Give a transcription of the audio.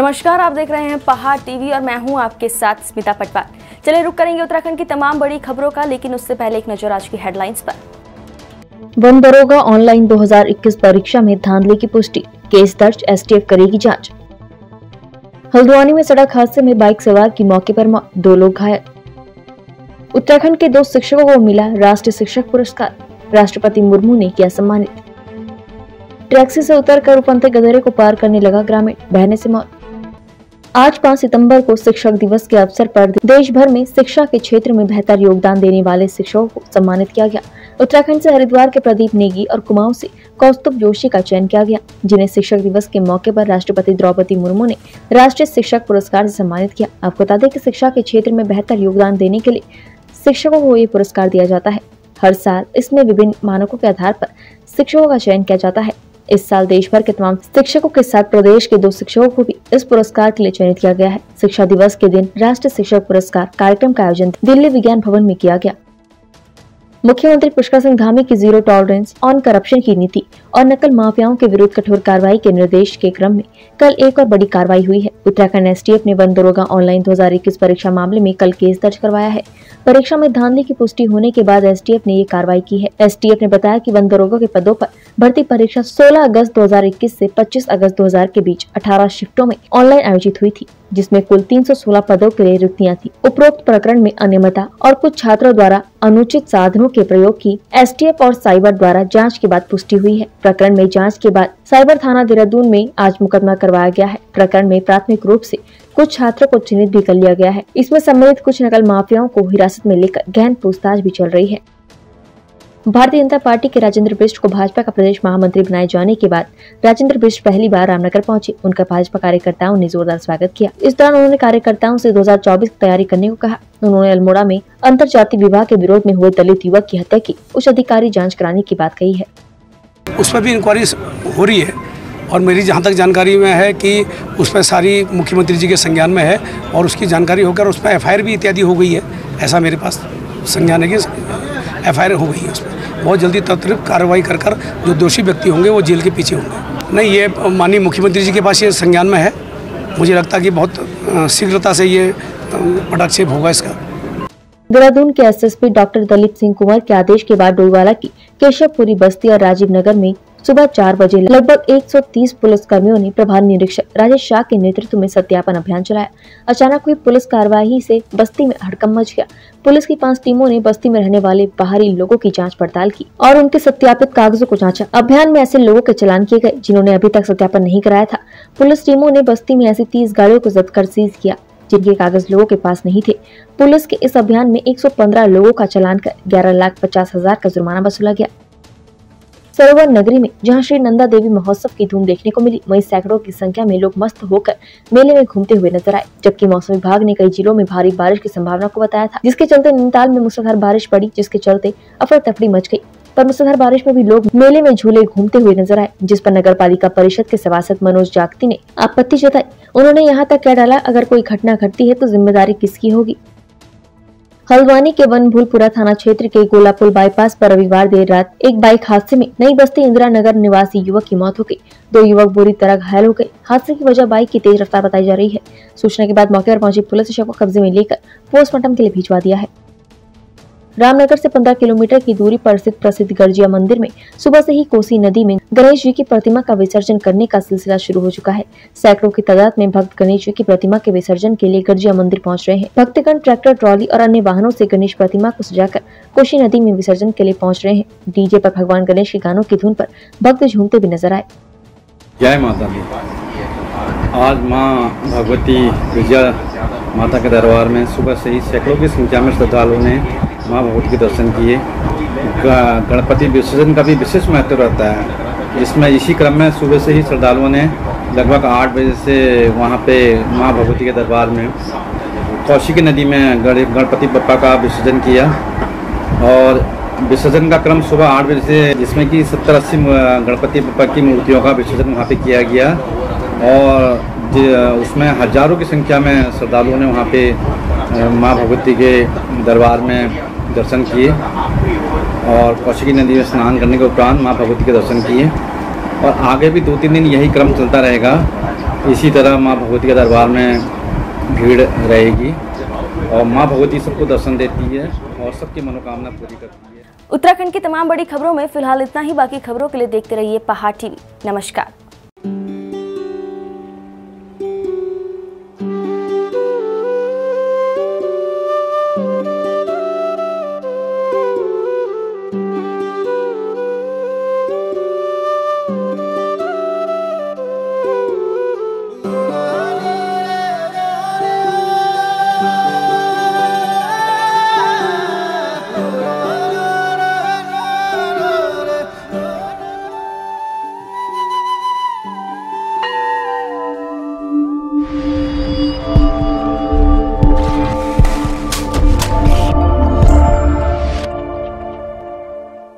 नमस्कार, आप देख रहे हैं पहाड़ टीवी और मैं हूं आपके साथ स्मिता पटवार। चलिए रुक करेंगे उत्तराखंड की तमाम बड़ी खबरों का, लेकिन उससे पहले एक नजर आज की हेडलाइंस पर। वन दरोगा ऑनलाइन 2021 परीक्षा में धांधली की पुष्टि, केस दर्ज, एसटीएफ करेगी जांच। हल्द्वानी में सड़क हादसे में बाइक सवार की मौके पर मौत, 2 लोग घायल। उत्तराखंड के 2 शिक्षकों को मिला राष्ट्रीय शिक्षक पुरस्कार, राष्ट्रपति मुर्मू ने किया सम्मानित। टैक्सी से उतरकर उफनते गधेरे को पार करने लगा ग्रामीण, बहने से मौत। आज 5 सितंबर को शिक्षक दिवस के अवसर पर देश भर में शिक्षा के क्षेत्र में बेहतर योगदान देने वाले शिक्षकों को सम्मानित किया गया। उत्तराखंड से हरिद्वार के प्रदीप नेगी और कुमाऊं से कौस्तुभ जोशी का चयन किया गया, जिन्हें शिक्षक दिवस के मौके पर राष्ट्रपति द्रौपदी मुर्मू ने राष्ट्रीय शिक्षक पुरस्कार से सम्मानित किया। आपको बता दें कि शिक्षा के क्षेत्र में बेहतर योगदान देने के लिए शिक्षकों को ये पुरस्कार दिया जाता है। हर साल इसमें विभिन्न मानकों के आधार पर शिक्षकों का चयन किया जाता है। इस साल देश भर के तमाम शिक्षकों के साथ प्रदेश के 2 शिक्षकों को भी इस पुरस्कार के लिए चयनित किया गया है। शिक्षा दिवस के दिन राष्ट्रीय शिक्षक पुरस्कार कार्यक्रम का आयोजन दिल्ली विज्ञान भवन में किया गया। मुख्यमंत्री पुष्कर सिंह धामी की जीरो टॉलरेंस ऑन करप्शन की नीति और नकल माफियाओं के विरुद्ध कठोर कार्रवाई के निर्देश के क्रम में कल एक और बड़ी कार्रवाई हुई है। उत्तराखंड एसटीएफ ने वन दरोगा ऑनलाइन 2021 परीक्षा मामले में कल केस दर्ज करवाया है। परीक्षा में धांधली की पुष्टि होने के बाद एसटीएफ ने ये कार्रवाई की है। एसटीएफ ने बताया कि वन दरोगा के पदों पर भर्ती परीक्षा 16 अगस्त 2021 से 25 अगस्त 2000 के बीच 18 शिफ्टों में ऑनलाइन आयोजित हुई थी, जिसमें कुल 316 पदों के लिए रिक्तियां थी। उपरोक्त प्रकरण में अनियमितता और कुछ छात्रों द्वारा अनुचित साधनों के प्रयोग की एसटीएफ और साइबर द्वारा जांच के बाद पुष्टि हुई है। प्रकरण में जांच के बाद साइबर थाना देहरादून में आज मुकदमा करवाया गया है। प्रकरण में प्राथमिक रूप से कुछ छात्रों को चिन्हित भी कर लिया गया है। इसमें सम्मिलित कुछ नकल माफियाओं को हिरासत में लेकर गहन पूछताछ भी चल रही है। भारतीय जनता पार्टी के राजेंद्र बिष्ट को भाजपा का प्रदेश महामंत्री बनाए जाने के बाद राजेंद्र बिष्ट पहली बार रामनगर पहुंचे। उनका भाजपा कार्यकर्ताओं ने जोरदार स्वागत किया। इस दौरान उन्होंने कार्यकर्ताओं से 2024 की तैयारी करने को कहा। उन्होंने अल्मोड़ा में अंतरजातीय विवाह के विरोध में हुए दलित युवक की हत्या की उच्च अधिकारी जाँच कराने की बात कही है। उस पर भी इंक्वायरी हो रही है और मेरी जहाँ तक जानकारी में है कि उस पर सारी मुख्यमंत्री जी के संज्ञान में है और उसकी जानकारी होकर उस पर एफआईआर भी इत्यादि हो गई है। ऐसा मेरे पास संज्ञान है कि एफआईआर हो गई है। उस पर बहुत जल्दी त्वरित कार्रवाई कर जो दोषी व्यक्ति होंगे वो जेल के पीछे होंगे। नहीं, ये माननीय मुख्यमंत्री जी के पास ये संज्ञान में है। मुझे लगता है कि बहुत शीघ्रता से ये पटाक्षेप होगा इसका। देहरादून के एसएसपी डॉक्टर दलीप सिंह कुंवर के आदेश के बाद डोईवाला की केशवपुरी बस्ती और राजीव नगर में सुबह 4 बजे लगभग 130 पुलिस कर्मियों ने प्रभारी निरीक्षक राजेश शाह के नेतृत्व में सत्यापन अभियान चलाया। अचानक हुई पुलिस कार्रवाई से बस्ती में हड़कंप मच गया। पुलिस की 5 टीमों ने बस्ती में रहने वाले बाहरी लोगों की जांच पड़ताल की और उनके सत्यापित कागजों को जांचा। अभियान में ऐसे लोगों के चालान किए गए जिन्होंने अभी तक सत्यापन नहीं कराया था। पुलिस टीमों ने बस्ती में ऐसी 30 गाड़ियों को जब्त कर सीज किया जिनके कागज लोगों के पास नहीं थे। पुलिस के इस अभियान में 115 लोगों का चालान कर 11,50,000 का जुर्माना वसूला गया। सरोवर नगरी में जहां श्री नंदा देवी महोत्सव की धूम देखने को मिली, वहीं सैकड़ों की संख्या में लोग मस्त होकर मेले में घूमते हुए नजर आए। जबकि मौसम विभाग ने कई जिलों में भारी बारिश की संभावना को बताया था, जिसके चलते नैनीताल में मूसलाधार बारिश पड़ी, जिसके चलते अफरा तफरी मच गई। पर मूसलाधार बारिश में भी लोग मेले में झूले घूमते हुए नजर आए, जिस पर नगर पालिका परिषद के सभासद मनोज जागती ने आपत्ति जताई। उन्होंने यहाँ तक कह डाला, अगर कोई घटना घटती है तो जिम्मेदारी किसकी होगी। हल्द्वानी के वनभूलपुरा थाना क्षेत्र के गोलापुल बाईपास पर रविवार देर रात एक बाइक हादसे में नई बस्ती इंदिरा नगर निवासी युवक की मौत हो गई। 2 युवक बुरी तरह घायल हो गए। हादसे की वजह बाइक की तेज रफ्तार बताई जा रही है। सूचना के बाद मौके पर पहुंची पुलिस ने शव को कब्जे में लेकर पोस्टमार्टम के लिए भिजवा दिया है। रामनगर से 15 किलोमीटर की दूरी पर स्थित प्रसिद्ध गर्जिया मंदिर में सुबह से ही कोसी नदी में गणेश जी की प्रतिमा का विसर्जन करने का सिलसिला शुरू हो चुका है। सैकड़ों की तादाद में भक्त गणेश जी की प्रतिमा के विसर्जन के लिए गर्जिया मंदिर पहुंच रहे हैं। भक्तगण ट्रैक्टर, ट्रॉली और अन्य वाहनों से गणेश प्रतिमा को सजाकर कोसी नदी में विसर्जन के लिए पहुँच रहे हैं। डीजे पर भगवान गणेश के गानों की धुन पर भक्त झूमते भी नजर आए। जय माता दी। आज माँ भगवती विजया माता के दरबार में सुबह से ही सैकड़ों की संख्या में श्रद्धालुओं ने माँ भगवती के दर्शन किए। गणपति विसर्जन का भी विशेष महत्व रहता है, जिसमें इसी क्रम में सुबह से ही श्रद्धालुओं ने लगभग 8 बजे से वहाँ पे माँ भगवती के दरबार में कौशिकी नदी में गणपति बप्पा का विसर्जन किया। और विसर्जन का क्रम सुबह 8 बजे से, जिसमें कि 70-80 गणपति बप्पा की मूर्तियों का विसर्जन वहाँ पे किया गया और उसमें हजारों की संख्या में श्रद्धालुओं ने वहाँ पे माँ भगवती के दरबार में दर्शन किए और कौशिकी नदी में स्नान करने के उपरांत माँ भगवती के दर्शन किए। और आगे भी 2-3 दिन यही क्रम चलता रहेगा। इसी तरह माँ भगवती के दरबार में भीड़ रहेगी और माँ भगवती सबको दर्शन देती है और सबकी मनोकामना पूरी करती है। उत्तराखंड की तमाम बड़ी खबरों में फिलहाल इतना ही। बाकी खबरों के लिए देखते रहिए पहाड़ टीवी। नमस्कार।